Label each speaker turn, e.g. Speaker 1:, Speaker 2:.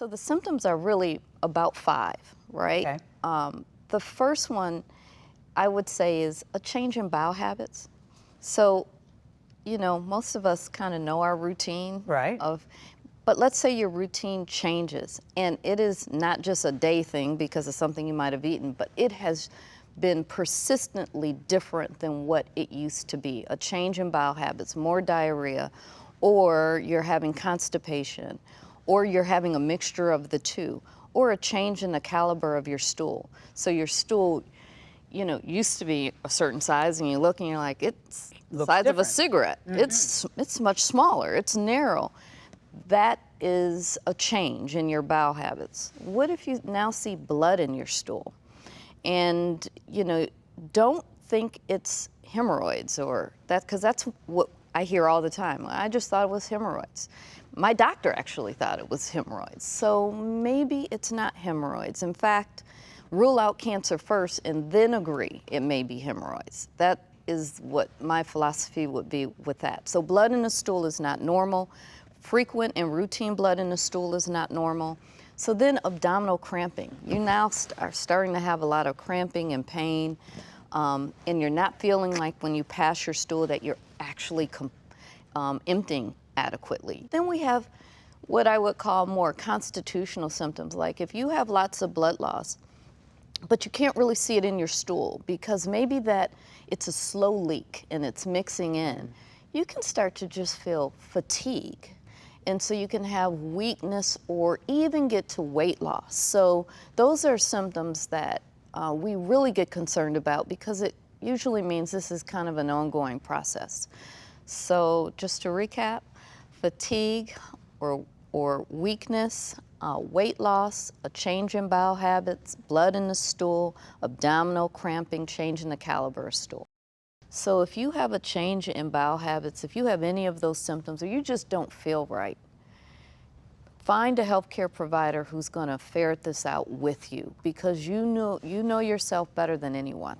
Speaker 1: So the symptoms are really about 5, right?
Speaker 2: Okay.
Speaker 1: The first one I would say is a change in bowel habits. So, you know, most of us kind of know our routine
Speaker 2: Right.
Speaker 1: but let's say your routine changes and it is not just a day thing because of something you might have eaten, but it has been persistently different than what it used to be. A change in bowel habits, more diarrhea, or you're having constipation, or you're having a mixture of the two, or a change in the caliber of your stool. So your stool, you know, used to be a certain size and you look and you're like, it's the
Speaker 2: Looks
Speaker 1: size of a
Speaker 2: different.
Speaker 1: cigarette. It's much smaller, it's narrow. That is a change in your bowel habits. What if you now see blood in your stool? And, you know, don't think it's hemorrhoids or that, because that's what I hear all the time. I just thought it was hemorrhoids. My doctor actually thought it was hemorrhoids. So maybe it's not hemorrhoids. In fact, rule out cancer first and then agree it may be hemorrhoids. That is what my philosophy would be with that. So blood in the stool is not normal. Frequent and routine blood in the stool is not normal. So then abdominal cramping. You now are starting to have a lot of cramping and pain, and you're not feeling like when you pass your stool that you're actually emptying adequately. Then we have what I would call more constitutional symptoms, like if you have lots of blood loss, but you can't really see it in your stool because maybe that it's a slow leak and it's mixing in, you can start to just feel fatigue. And so you can have weakness or even get to weight loss. So those are symptoms that we really get concerned about because it usually means this is kind of an ongoing process. So just to recap, fatigue or weakness, weight loss, a change in bowel habits, blood in the stool, abdominal cramping, change in the caliber of stool. So if you have a change in bowel habits, if you have any of those symptoms, or you just don't feel right, find a healthcare provider who's going to ferret this out with you because you know yourself better than anyone.